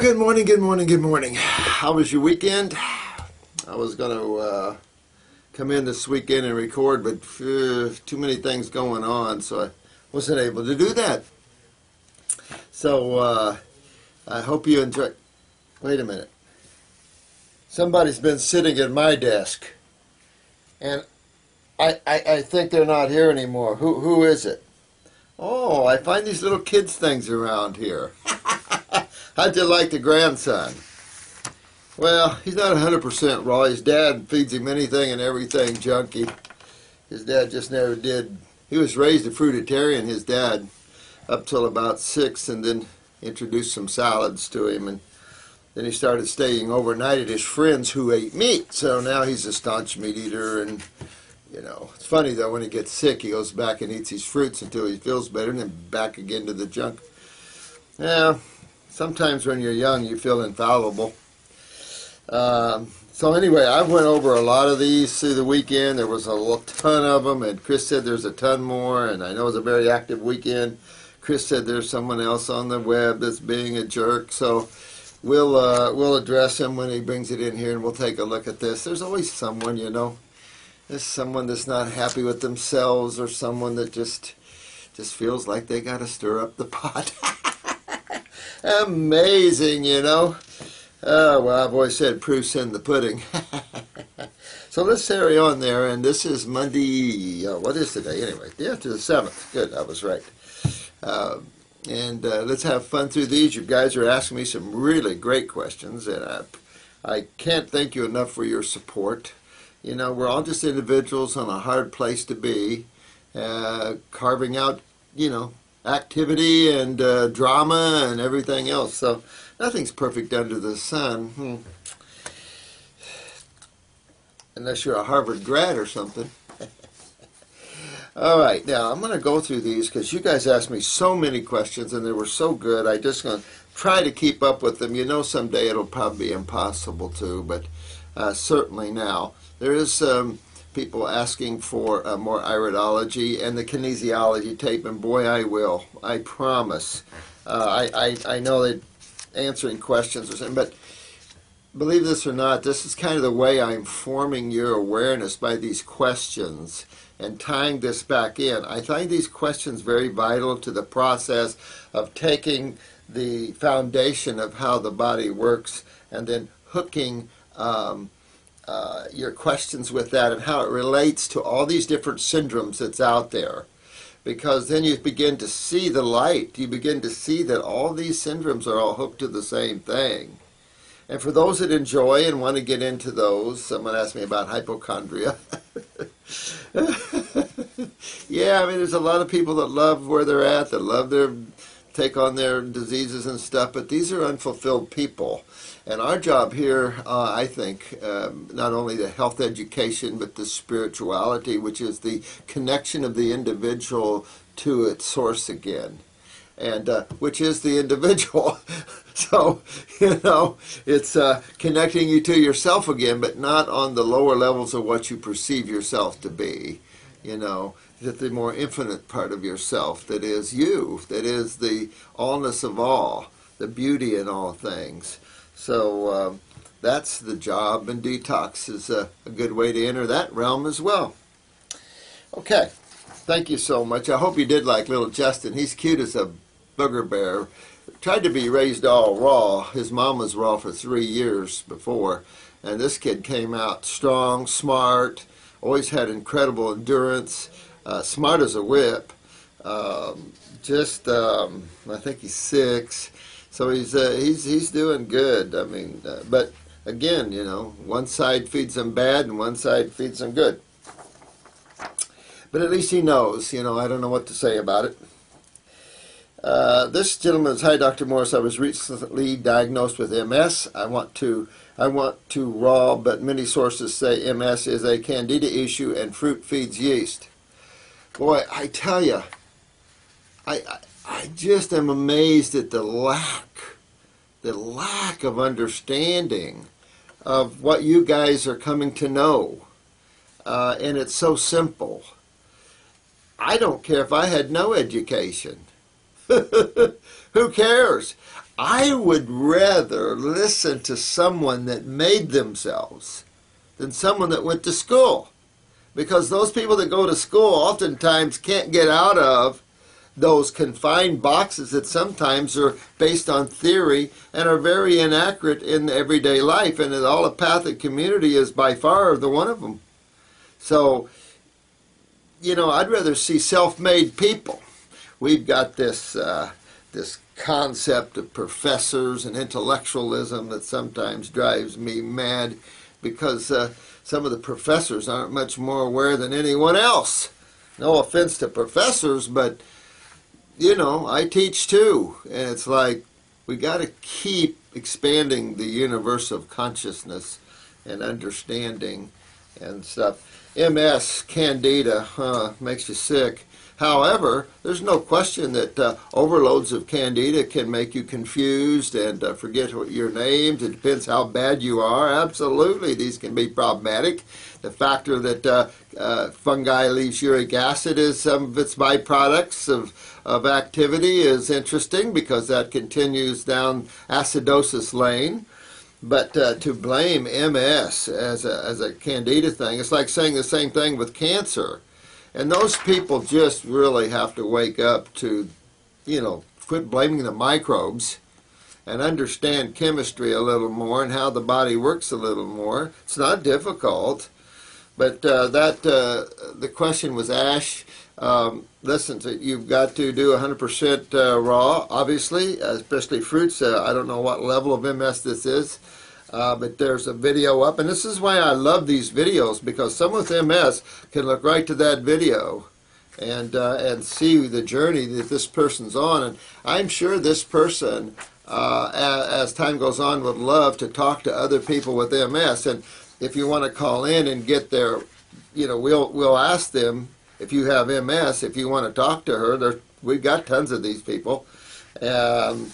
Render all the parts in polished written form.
Good morning, good morning, good morning. How was your weekend? I was going to come in this weekend and record, but too many things going on, so I wasn't able to do that. So I hope you enjoy. Wait a minute. Somebody's been sitting at my desk, and I think they're not here anymore. Who is it? Oh, I find these little kids things around here. How'd you like the grandson? Well, he's not 100% raw. His dad feeds him anything and everything junky. His dad just never did. He was raised a fruitarian, his dad, up till about 6, and then introduced some salads to him. And then he started staying overnight at his friends who ate meat. So now he's a staunch meat eater. And, you know, it's funny, though, when he gets sick, he goes back and eats his fruits until he feels better, and then back again to the junk. Yeah. Sometimes when you're young, you feel infallible. So anyway, I went over a lot of these through the weekend. There was a ton of them, and Chris said there's a ton more, and I know it was a very active weekend. Chris said there's someone else on the web that's being a jerk, so we'll address him when he brings it in here, and we'll take a look at this. There's always someone, you know. There's someone that's not happy with themselves, or someone that just feels like they got to stir up the pot. Amazing, you know. Well, I've always said proof's in the pudding. So let's carry on there, and this is Monday, what is today anyway? Yeah, to the 7th. Good, I was right. Let's have fun through these. You guys are asking me some really great questions, and I can't thank you enough for your support. You know, we're all just individuals on a hard place to be, carving out, you know, activity and drama and everything else. So nothing's perfect under the sun. Unless you're a Harvard grad or something. All right, now I'm going to go through these because you guys asked me so many questions and they were so good. I'm just going to try to keep up with them. You know, someday it'll probably be impossible to, but certainly now. There is people asking for more iridology and the kinesiology tape, and boy, I will. I promise. I know they're answering questions or something, but believe this or not, this is kind of the way I'm forming your awareness by these questions and tying this back in. I find these questions very vital to the process of taking the foundation of how the body works and then hooking your questions with that and how it relates to all these different syndromes that's out there. Because then you begin to see the light. You begin to see that all these syndromes are all hooked to the same thing. And for those that enjoy and want to get into those, someone asked me about hypochondria. Yeah, I mean, there's a lot of people that love where they're at, that love their take on their diseases and stuff, but these are unfulfilled people. And our job here, I think, not only the health education, but the spirituality, which is the connection of the individual to its source again, and which is the individual. So, you know, it's connecting you to yourself again, but not on the lower levels of what you perceive yourself to be, you know. That the more infinite part of yourself, that is you, that is the allness of all, the beauty in all things. So that's the job, and detox is a good way to enter that realm as well. Okay, thank you so much. I hope you did like little Justin. He's cute as a booger bear. Tried to be raised all raw. His mom was raw for 3 years before, and this kid came out strong, smart, always had incredible endurance. Smart as a whip. I think he's 6, so he's doing good. I mean, but again, you know, one side feeds him bad and one side feeds him good. But at least he knows. You know, I don't know what to say about it. This gentleman says, "Hi, Dr. Morse. I was recently diagnosed with MS. I want to raw, but many sources say MS is a candida issue and fruit feeds yeast." Boy, I tell you, I just am amazed at the lack of understanding of what you guys are coming to know. And it's so simple. I don't care if I had no education. Who cares? I would rather listen to someone that made themselves than someone that went to school. Because those people that go to school oftentimes can't get out of those confined boxes that sometimes are based on theory and are very inaccurate in everyday life. And the allopathic community is by far the one of them. So, you know, I'd rather see self-made people. We've got this concept of professors and intellectualism that sometimes drives me mad, because some of the professors aren't much more aware than anyone else. No offense to professors, but, you know, I teach too. And it's like, we got to keep expanding the universe of consciousness and understanding and stuff. MS, Candida, makes you sick. However, there's no question that overloads of Candida can make you confused and forget what your names. It depends how bad you are. Absolutely, these can be problematic. The factor that fungi leaves uric acid as some of its byproducts of activity is interesting, because that continues down acidosis lane. But to blame MS as a Candida thing, it's like saying the same thing with cancer. And those people just really have to wake up to, you know, quit blaming the microbes and understand chemistry a little more and how the body works a little more. It's not difficult. But the question was, Ash, listen, you've got to do 100% raw, obviously, especially fruits. I don't know what level of MS this is. But there's a video up, and this is why I love these videos, because someone with MS can look right to that video and see the journey that this person's on. And I'm sure this person, as time goes on, would love to talk to other people with MS. And if you want to call in and get their, you know, we'll ask them, if you have MS, if you want to talk to her. We've got tons of these people. And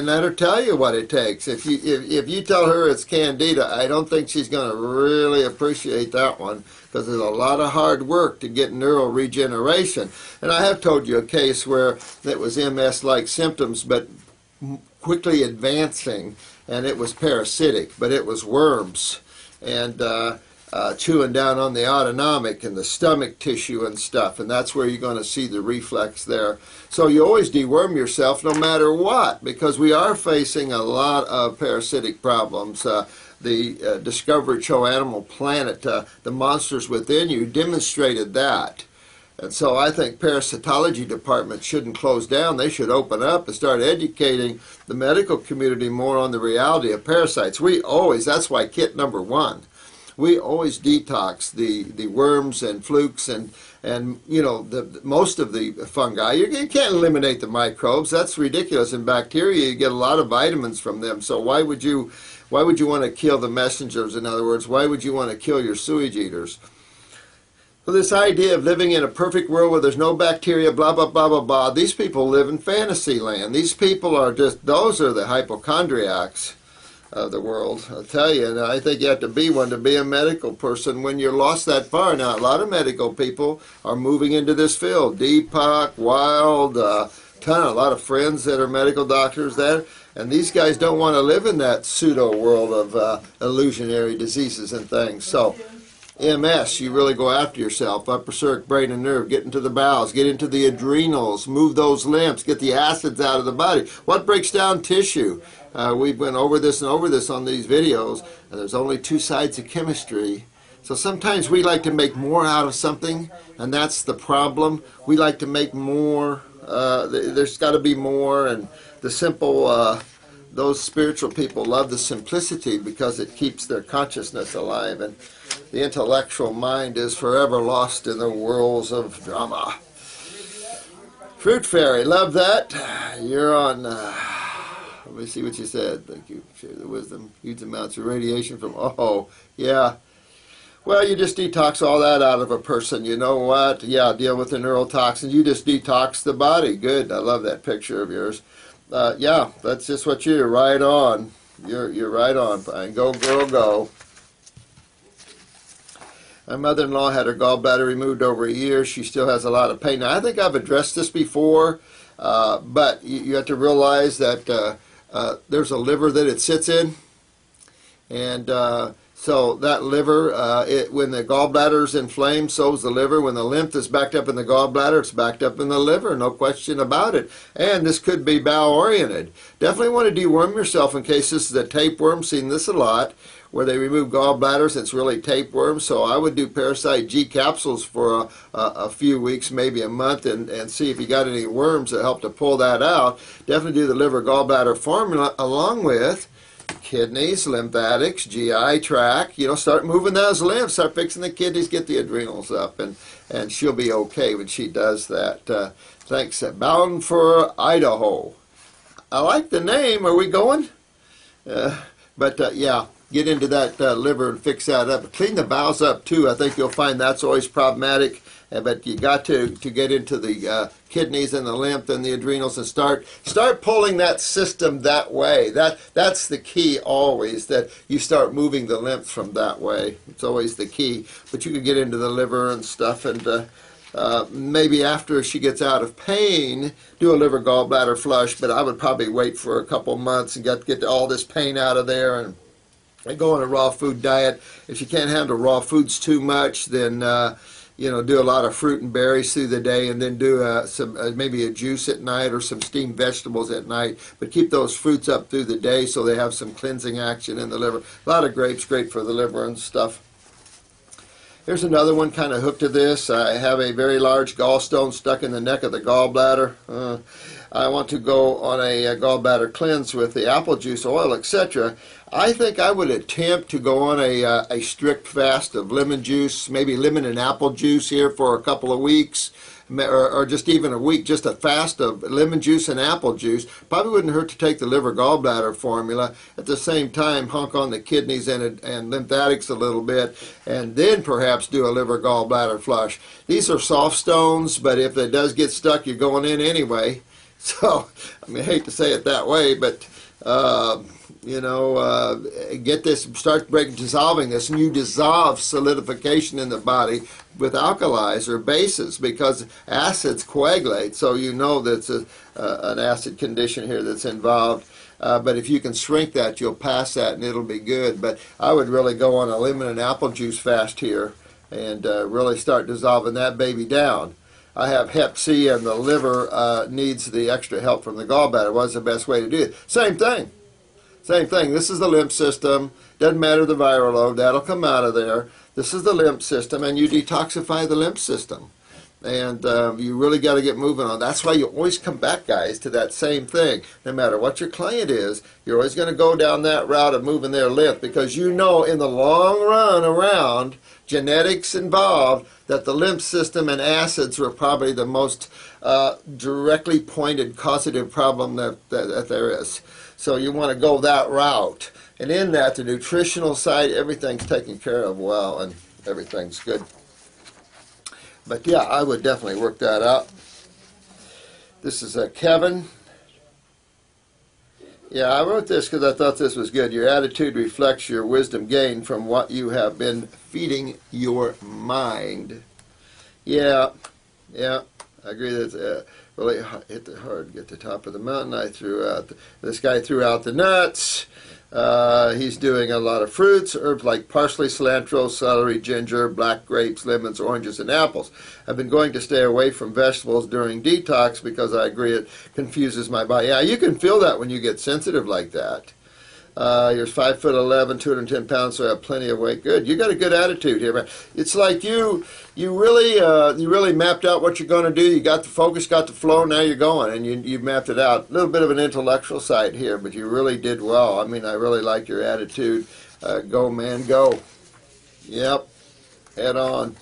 let her tell you what it takes. If you tell her it's Candida, I don't think she's going to really appreciate that one, because there's a lot of hard work to get neural regeneration. And I have told you a case where it was MS-like symptoms, but quickly advancing, and it was parasitic, but it was worms, and chewing down on the autonomic and the stomach tissue and stuff, and that's where you're going to see the reflex there. So you always deworm yourself no matter what, because we are facing a lot of parasitic problems. The Discovery Show Animal Planet, the monsters within you, demonstrated that. And so I think parasitology departments shouldn't close down. They should open up and start educating the medical community more on the reality of parasites. That's why kit number 1. We always detox the worms and flukes and you know, most of the fungi. You can't eliminate the microbes. That's ridiculous. In bacteria, you get a lot of vitamins from them. So why would you want to kill the messengers? In other words, why would you want to kill your sewage eaters? So this idea of living in a perfect world where there's no bacteria, blah, blah, blah, blah, blah, these people live in fantasy land. These people are those are the hypochondriacs of the world, I'll tell you. And I think you have to be one to be a medical person when you're lost that far. Now, a lot of medical people are moving into this field. Deepak, Wild, a lot of friends that are medical doctors there. And these guys don't want to live in that pseudo world of illusionary diseases and things. So, MS, you really go after yourself. Upper circ, brain and nerve, get into the bowels, get into the adrenals, move those lymphs, get the acids out of the body. What breaks down tissue? We've went over this and over this on these videos, and there's only 2 sides of chemistry. So sometimes we like to make more out of something, and that's the problem. We like to make more. There's got to be more, and the simple, those spiritual people love the simplicity because it keeps their consciousness alive, and the intellectual mind is forever lost in the whirls of drama. Fruit Fairy, love that. You're on... Let me see what you said. Thank you. Share the wisdom. Huge amounts of radiation from... Oh, yeah. Well, you just detox all that out of a person. You know what? Yeah, deal with the neurotoxins. You just detox the body. Good. I love that picture of yours. Yeah, that's just what you're right on. You're right on. Fine. Go, girl, go. My mother-in-law had her gallbladder removed over a year. She still has a lot of pain. Now, I think I've addressed this before. But you have to realize that there's a liver that it sits in, and so that liver, when the gallbladder is inflamed, so is the liver. When the lymph is backed up in the gallbladder, it's backed up in the liver, no question about it. And this could be bowel-oriented. Definitely want to deworm yourself in case this is a tapeworm. Seen this a lot, where they remove gallbladders. It's really tapeworm. So I would do Parasite G capsules for a few weeks, maybe a month, and see if you got any worms that help to pull that out. Definitely do the liver gallbladder formula along with kidneys, lymphatics, GI tract. Start moving those lymphs, start fixing the kidneys, get the adrenals up, and she'll be okay when she does that. Thanks. Bound for Idaho. I like the name. Are we going? Yeah, get into that liver and fix that up. Clean the bowels up too. I think you'll find that's always problematic. But you got to get into the kidneys and the lymph and the adrenals and start pulling that system that way. That's the key always, that you start moving the lymph from that way. It's always the key. But you can get into the liver and stuff, and maybe after she gets out of pain, do a liver gallbladder flush. But I would probably wait for a couple months and get all this pain out of there and go on a raw food diet. If you can't handle raw foods too much, then do a lot of fruit and berries through the day, and then do maybe a juice at night or some steamed vegetables at night. But keep those fruits up through the day so they have some cleansing action in the liver. A lot of grapes, great for the liver and stuff. Here's another one kind of hooked to this. I have a very large gallstone stuck in the neck of the gallbladder. I want to go on a gallbladder cleanse with the apple juice oil, etc. I think I would attempt to go on a strict fast of lemon juice, maybe lemon and apple juice here for a couple of weeks, or just even a week, just a fast of lemon juice and apple juice. Probably wouldn't hurt to take the liver gallbladder formula. At the same time, honk on the kidneys and lymphatics a little bit, and then perhaps do a liver gallbladder flush. These are soft stones, but if it does get stuck, you're going in anyway. So, I hate to say it that way, but get this, start dissolving this, and you dissolve solidification in the body with alkalis or bases, because acids coagulate, so that's an acid condition here that's involved. But if you can shrink that, you'll pass that and it'll be good. But I would really go on a lemon and apple juice fast here and really start dissolving that baby down. I have Hep C, and the liver needs the extra help from the gallbladder. What's the best way to do it? Same thing. Same thing. This is the lymph system. Doesn't matter the viral load. That'll come out of there. This is the lymph system, and you detoxify the lymph system. And you really got to get moving on. That's why you always come back, guys, to that same thing. No matter what your client is, you're always going to go down that route of moving their lymph, because in the long run around, genetics involved, that the lymph system and acids were probably the most directly pointed causative problem that there is. So you want to go that route. And in that, the nutritional side, everything's taken care of well, and everything's good. But yeah, I would definitely work that out. This is Kevin. Yeah, I wrote this because I thought this was good. Your attitude reflects your wisdom gained from what you have been feeding your mind. Yeah, I agree that really hit the hard, get the top of the mountain. This guy threw out the nuts. He's doing a lot of fruits, herbs like parsley, cilantro, celery, ginger, black grapes, lemons, oranges, and apples. I've been going to stay away from vegetables during detox because I agree it confuses my body. Yeah, you can feel that when you get sensitive like that. You're 5'11", 210 pounds, so I have plenty of weight. Good. You got a good attitude here, man. It's like you really mapped out what you're going to do. You got the focus, got the flow. Now you're going, and you mapped it out. A little bit of an intellectual side here, but you really did well. I really like your attitude. Go, man, go. Yep. Head on.